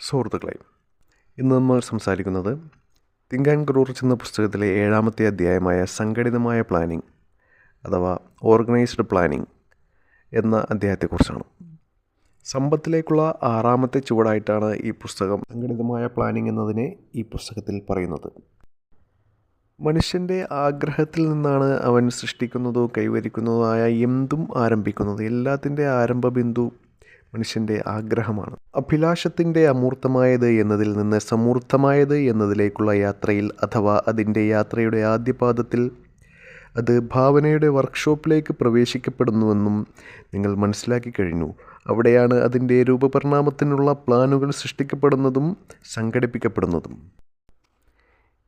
സുഹൃത്തുക്കളെ, ഇന്ന് നമ്മൾ സംസാരിക്കുന്നത് തിങ്ക് ആൻഡ് ഗ്രോ റിച്ച് എന്ന പുസ്തകത്തിലെ 7-ാമത്തെ അധ്യായമായ സംഘടിതമായ പ്ലാനിംഗ് അഥവാ ഓർഗനൈസ്ഡ് പ്ലാനിംഗ് എന്ന അധ്യായത്തെക്കുറിച്ചാണ്. സമ്പത്തിലേക്കുള്ള 6-ാമത്തെ ചുവടായിട്ടാണ് ഈ പുസ്തകം സംഘടിതമായ പ്ലാനിംഗ് എന്നതിനെ ഈ പുസ്തകത്തിൽ പറയുന്നത്. മനുഷ്യൻ്റെ ആഗ്രഹത്തിൽ നിന്നാണ് അവൻ സൃഷ്ടിക്കുന്നതോ കൈവരിക്കുന്നതോ ആയ എന്തും ആരംഭിക്കുന്നത്. എല്ലാത്തിൻ്റെ ആരംഭ ബിന്ദു മനുഷ്യൻ്റെ ആഗ്രഹമാണ്. അഭിലാഷത്തിൻ്റെ അമൂർത്തമായത് എന്നതിൽ നിന്ന് സമൂർത്തമായത് എന്നതിലേക്കുള്ള യാത്രയിൽ അഥവാ അതിൻ്റെ യാത്രയുടെ ആദ്യപാദത്തിൽ അത് ഭാവനയുടെ വർക്ക്ഷോപ്പിലേക്ക് പ്രവേശിക്കപ്പെടുന്നുവെന്നും നിങ്ങൾ മനസ്സിലാക്കി കഴിഞ്ഞു. അവിടെയാണ് അതിൻ്റെ രൂപപരിണാമത്തിനുള്ള പ്ലാനുകൾ സൃഷ്ടിക്കപ്പെടുന്നതും സംഘടിപ്പിക്കപ്പെടുന്നതും.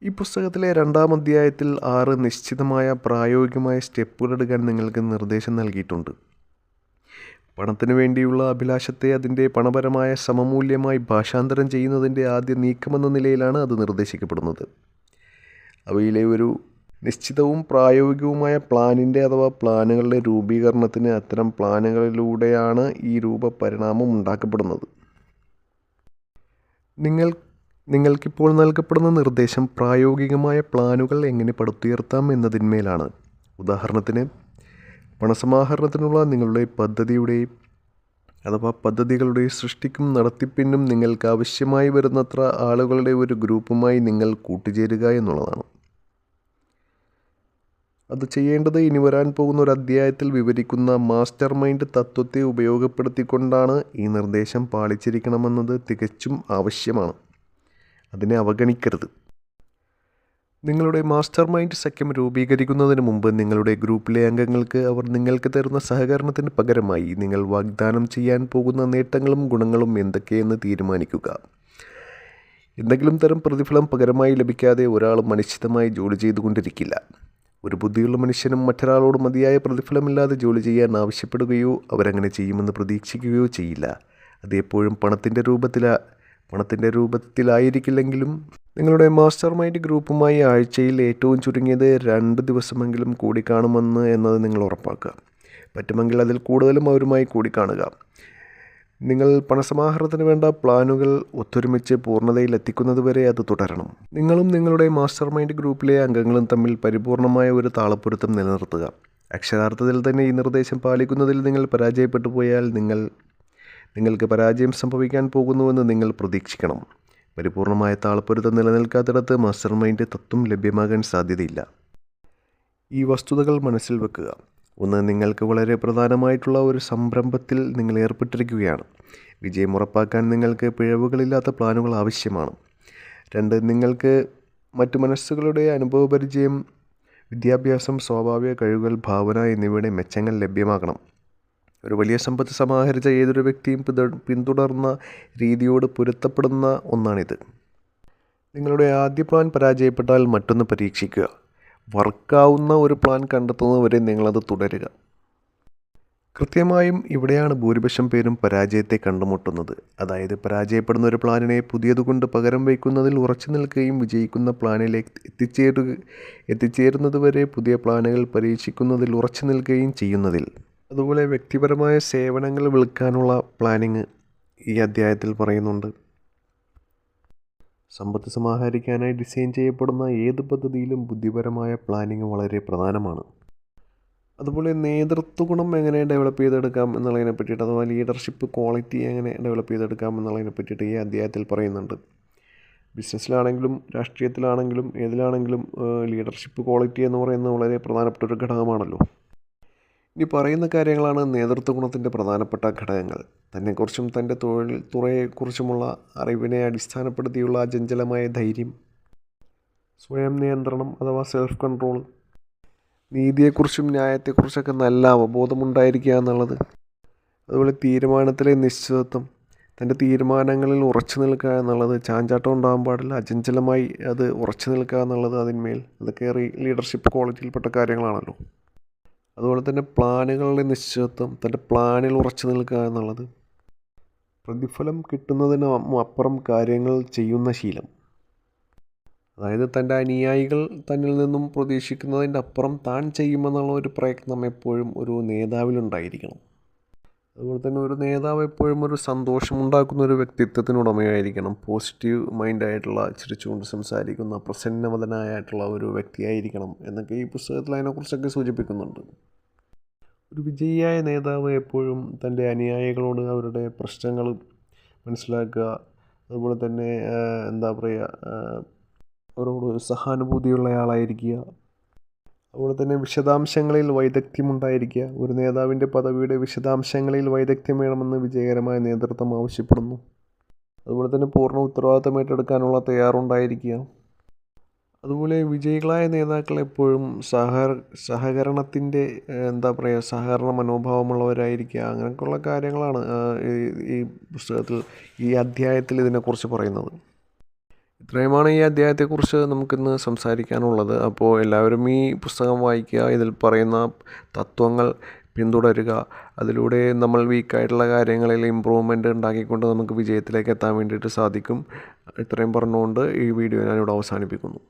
ഈ പുസ്തകത്തിലെ 2-ാം അധ്യായത്തിൽ 6 നിശ്ചിതമായ പ്രായോഗികമായ സ്റ്റെപ്പുകൾ എടുക്കാൻ നിങ്ങൾക്ക് നിർദ്ദേശം നൽകിയിട്ടുണ്ട്. പണത്തിനു വേണ്ടിയുള്ള അഭിലാഷത്തെ അതിൻ്റെ പണപരമായ സമമൂല്യമായി ഭാഷാന്തരം ചെയ്യുന്നതിൻ്റെ ആദ്യ നീക്കമെന്ന നിലയിലാണ് അത് നിർദ്ദേശിക്കപ്പെടുന്നത്. അവയിലെ ഒരു നിശ്ചിതവും പ്രായോഗികവുമായ പ്ലാനിൻ്റെ അഥവാ പ്ലാനുകളുടെ രൂപീകരണത്തിന് അത്തരം പ്ലാനുകളിലൂടെയാണ് ഈ രൂപപരിണാമം ഉണ്ടാക്കപ്പെടുന്നത്. നിങ്ങൾക്കിപ്പോൾ നൽകപ്പെടുന്ന നിർദ്ദേശം പ്രായോഗികമായ പ്ലാനുകൾ എങ്ങനെ പടുത്തുയർത്താം എന്നതിന്മേലാണ്. ഉദാഹരണത്തിന്, പണസമാഹരണത്തിനുള്ള നിങ്ങളുടെ പദ്ധതികളുടെ സൃഷ്ടിക്കും നടത്തിപ്പിനും നിങ്ങൾക്ക് ആവശ്യമായി വരുന്നത്ര ആളുകളുടെ ഒരു ഗ്രൂപ്പുമായി നിങ്ങൾ കൂട്ടുചേരുക എന്നുള്ളതാണ്. അത് ചെയ്യേണ്ടത് ഇനി വരാൻ പോകുന്ന ഒരു അധ്യായത്തിൽ വിവരിക്കുന്ന മാസ്റ്റർ മൈൻഡ് തത്വത്തെ ഉപയോഗപ്പെടുത്തിക്കൊണ്ടാണ്. ഈ നിർദ്ദേശം പാലിച്ചിരിക്കണമെന്നത് തികച്ചും ആവശ്യമാണ്. അതിനെ അവഗണിക്കരുത്. നിങ്ങളുടെ മാസ്റ്റർ മൈൻഡ് സഖ്യം രൂപീകരിക്കുന്നതിന് മുമ്പ് നിങ്ങളുടെ ഗ്രൂപ്പിലെ അംഗങ്ങൾക്ക് അവർ നിങ്ങൾക്ക് തരുന്ന സഹകരണത്തിന് പകരമായി നിങ്ങൾ വാഗ്ദാനം ചെയ്യാൻ പോകുന്ന നേട്ടങ്ങളും ഗുണങ്ങളും എന്തൊക്കെയെന്ന് തീരുമാനിക്കുക. എന്തെങ്കിലും തരം പ്രതിഫലം പകരമായി ലഭിക്കാതെ ഒരാളും അനിശ്ചിതമായി ജോലി ചെയ്തുകൊണ്ടിരിക്കില്ല. ഒരു ബുദ്ധിയുള്ള മനുഷ്യനും മറ്റൊരാളോട് മതിയായ പ്രതിഫലമില്ലാതെ ജോലി ചെയ്യാൻ ആവശ്യപ്പെടുകയോ അവരങ്ങനെ ചെയ്യുമെന്ന് പ്രതീക്ഷിക്കുകയോ ചെയ്യില്ല. അത് എപ്പോഴും പണത്തിൻ്റെ രൂപത്തിലായിരിക്കില്ലെങ്കിലും നിങ്ങളുടെ മാസ്റ്റർ മൈൻഡ് ഗ്രൂപ്പുമായി ആഴ്ചയിൽ ഏറ്റവും ചുരുങ്ങിയത് 2 ദിവസമെങ്കിലും കൂടിക്കാണുമെന്ന് എന്നത് നിങ്ങൾ ഉറപ്പാക്കുക. പറ്റുമെങ്കിൽ അതിൽ കൂടുതലും അവരുമായി കൂടിക്കാണുക. നിങ്ങൾ പണസമാഹരണത്തിന് വേണ്ട പ്ലാനുകൾ ഒത്തൊരുമിച്ച് പൂർണ്ണതയിലെത്തിക്കുന്നതുവരെ അത് തുടരണം. നിങ്ങളും നിങ്ങളുടെ മാസ്റ്റർ മൈൻഡ് ഗ്രൂപ്പിലെ അംഗങ്ങളും തമ്മിൽ പരിപൂർണമായ ഒരു താളപ്പൊരുത്തം നിലനിർത്തുക. അക്ഷരാർത്ഥത്തിൽ തന്നെ ഈ നിർദ്ദേശം പാലിക്കുന്നതിൽ നിങ്ങൾ പരാജയപ്പെട്ടു പോയാൽ നിങ്ങൾക്ക് പരാജയം സംഭവിക്കാൻ പോകുന്നുവെന്ന് നിങ്ങൾ പ്രതീക്ഷിക്കണം. പരിപൂർണമായ താളപ്പൊരുത്തം നിലനിൽക്കാത്തിടത്ത് മാസ്റ്റർ മൈൻഡ് തത്വം ലഭ്യമാകാൻ സാധ്യതയില്ല. ഈ വസ്തുതകൾ മനസ്സിൽ വെക്കുക. 1. നിങ്ങൾക്ക് വളരെ പ്രധാനമായിട്ടുള്ള ഒരു സംരംഭത്തിൽ നിങ്ങൾ ഏർപ്പെട്ടിരിക്കുകയാണ്. വിജയം ഉറപ്പാക്കാൻ നിങ്ങൾക്ക് പിഴവുകളില്ലാത്ത പ്ലാനുകൾ ആവശ്യമാണ്. 2. നിങ്ങൾക്ക് മറ്റു മനസ്സുകളുടെ അനുഭവപരിചയം, വിദ്യാഭ്യാസം, സ്വാഭാവിക കഴിവുകൾ, ഭാവന എന്നിവയുടെ മെച്ചങ്ങൾ ലഭ്യമാകണം. ഒരു വലിയ സമ്പത്ത് സമാഹരിച്ച ഏതൊരു വ്യക്തിയും പിന്തുടർന്ന രീതിയോട് പൊരുത്തപ്പെടുന്ന ഒന്നാണിത്. നിങ്ങളുടെ ആദ്യ പ്ലാൻ പരാജയപ്പെട്ടാൽ മറ്റൊന്ന് പരീക്ഷിക്കുക. വർക്കാവുന്ന ഒരു പ്ലാൻ കണ്ടെത്തുന്നതുവരെ നിങ്ങളത് തുടരുക. കൃത്യമായും ഇവിടെയാണ് ഭൂരിപക്ഷം പേരും പരാജയത്തെ കണ്ടുമുട്ടുന്നത്. അതായത്, പരാജയപ്പെടുന്ന ഒരു പ്ലാനിനെ പുതിയതുകൊണ്ട് പകരം വയ്ക്കുന്നതിൽ ഉറച്ചു നിൽക്കുകയും വിജയിക്കുന്ന പ്ലാനിലേക്ക് എത്തിച്ചേരുന്നതുവരെ പുതിയ പ്ലാനുകൾ പരീക്ഷിക്കുന്നതിൽ ഉറച്ചു നിൽക്കുകയും ചെയ്യുന്നതിൽ. അതുപോലെ വ്യക്തിപരമായ സേവനങ്ങൾ വിൽക്കാനുള്ള പ്ലാനിങ് ഈ അധ്യായത്തിൽ പറയുന്നുണ്ട്. സമ്പത്ത് സമാഹരിക്കാനായി ഡിസൈൻ ചെയ്യപ്പെടുന്ന ഏത് പദ്ധതിയിലും ബുദ്ധിപരമായ പ്ലാനിങ് വളരെ പ്രധാനമാണ്. അതുപോലെ നേതൃത്വ ഗുണം എങ്ങനെ ഡെവലപ്പ് ചെയ്തെടുക്കാം എന്നുള്ളതിനെ പറ്റിയിട്ട്, അഥവാ ലീഡർഷിപ്പ് ക്വാളിറ്റി എങ്ങനെ ഡെവലപ്പ് ചെയ്തെടുക്കാം എന്നുള്ളതിനെ പറ്റിയിട്ട് ഈ അധ്യായത്തിൽ പറയുന്നുണ്ട്. ബിസിനസ്സിലാണെങ്കിലും രാഷ്ട്രീയത്തിലാണെങ്കിലും ഏതിലാണെങ്കിലും ലീഡർഷിപ്പ് ക്വാളിറ്റി എന്ന് പറയുന്നത് വളരെ പ്രധാനപ്പെട്ട ഒരു ഘടകമാണല്ലോ. ഇനി പറയുന്ന കാര്യങ്ങളാണ് നേതൃത്വ ഗുണത്തിൻ്റെ പ്രധാനപ്പെട്ട ഘടകങ്ങൾ. തന്നെക്കുറിച്ചും തൻ്റെ തൊഴിൽ തുറയെക്കുറിച്ചുമുള്ള അറിവിനെ അടിസ്ഥാനപ്പെടുത്തിയുള്ള അചഞ്ചലമായ ധൈര്യം, സ്വയം നിയന്ത്രണം അഥവാ സെൽഫ് കൺട്രോൾ, നീതിയെക്കുറിച്ചും ന്യായത്തെക്കുറിച്ചൊക്കെ നല്ല അവബോധമുണ്ടായിരിക്കുക എന്നുള്ളത്. അതുപോലെ തീരുമാനത്തിലെ നിശ്ചിതത്വം, തൻ്റെ തീരുമാനങ്ങളിൽ ഉറച്ചു നിൽക്കുക എന്നുള്ളത്. ചാഞ്ചാട്ടം ഉണ്ടാകാൻ പാടില്ല, അചഞ്ചലമായി അത് ഉറച്ചു നിൽക്കുക എന്നുള്ളത്. അതിന്മേൽ അതൊക്കെ ലീഡർഷിപ്പ് ക്വാളിറ്റിയിൽപ്പെട്ട കാര്യങ്ങളാണല്ലോ. അതുപോലെ തന്നെ പ്ലാനുകളുടെ നിശ്ചിതത്വം, തൻ്റെ പ്ലാനിൽ ഉറച്ചു നിൽക്കുക എന്നുള്ളത്. പ്രതിഫലം കിട്ടുന്നതിന് അപ്പുറം കാര്യങ്ങൾ ചെയ്യുന്ന ശീലം, അതായത് തൻ്റെ അനുയായികൾ തന്നിൽ നിന്നും പ്രതീക്ഷിക്കുന്നതിൻ്റെ അപ്പുറം താൻ ചെയ്യുമെന്നുള്ള ഒരു പ്രയത്നം എപ്പോഴും ഒരു നേതാവിലുണ്ടായിരിക്കണം. അതുപോലെ തന്നെ ഒരു നേതാവ് എപ്പോഴും ഒരു സന്തോഷമുണ്ടാക്കുന്ന ഒരു വ്യക്തിത്വത്തിനുടമയായിരിക്കണം. പോസിറ്റീവ് മൈൻഡായിട്ടുള്ള, ചിരിച്ചുകൊണ്ട് സംസാരിക്കുന്ന, പ്രസന്നവദനായിട്ടുള്ള ഒരു വ്യക്തിയായിരിക്കണം എന്നൊക്കെ ഈ പുസ്തകത്തിൽ അതിനെക്കുറിച്ചൊക്കെ സൂചിപ്പിക്കുന്നുണ്ട്. ഒരു വിജയിയായ നേതാവ് എപ്പോഴും തൻ്റെ അനുയായികളോട് അവരുടെ പ്രശ്നങ്ങൾ മനസ്സിലാക്കുക, അതുപോലെ തന്നെ എന്താ പറയുക, അവരോട് സഹാനുഭൂതിയുള്ള ആളായിരിക്കുക, അതുപോലെ തന്നെ വിശദാംശങ്ങളിൽ വൈദഗ്ധ്യമുണ്ടായിരിക്കുക. ഒരു നേതാവിൻ്റെ പദവിയുടെ വിശദാംശങ്ങളിൽ വൈദഗ്ധ്യം വേണമെന്ന് വിജയകരമായ നേതൃത്വം ആവശ്യപ്പെടുന്നു. അതുപോലെ തന്നെ പൂർണ്ണ ഉത്തരവാദിത്തം ഏറ്റെടുക്കാനുള്ള തയ്യാറുണ്ടായിരിക്കുക. അതുപോലെ വിജയികളായ നേതാക്കൾ എപ്പോഴും സഹകരണത്തിൻ്റെ എന്താ പറയുക, സഹകരണ മനോഭാവമുള്ളവരായിരിക്കുക. അങ്ങനെയൊക്കെയുള്ള കാര്യങ്ങളാണ് ഈ പുസ്തകത്തിൽ, ഈ അധ്യായത്തിൽ ഇതിനെക്കുറിച്ച് പറയുന്നത്. ഇത്രയുമാണ് ഈ അധ്യായത്തെക്കുറിച്ച് നമുക്കിന്ന് സംസാരിക്കാനുള്ളത്. അപ്പോൾ എല്ലാവരും ഈ പുസ്തകം വായിക്കുക, ഇതിൽ പറയുന്ന തത്വങ്ങൾ പിന്തുടരുക. അതിലൂടെ നമ്മൾ വീക്കായിട്ടുള്ള കാര്യങ്ങളിൽ ഇമ്പ്രൂവ്മെൻ്റ് ഉണ്ടാക്കിക്കൊണ്ട് നമുക്ക് വിജയത്തിലേക്ക് എത്താൻ വേണ്ടിയിട്ട് സാധിക്കും. ഇത്രയും പറഞ്ഞുകൊണ്ട് ഈ വീഡിയോ ഞാനിവിടെ അവസാനിപ്പിക്കുന്നു.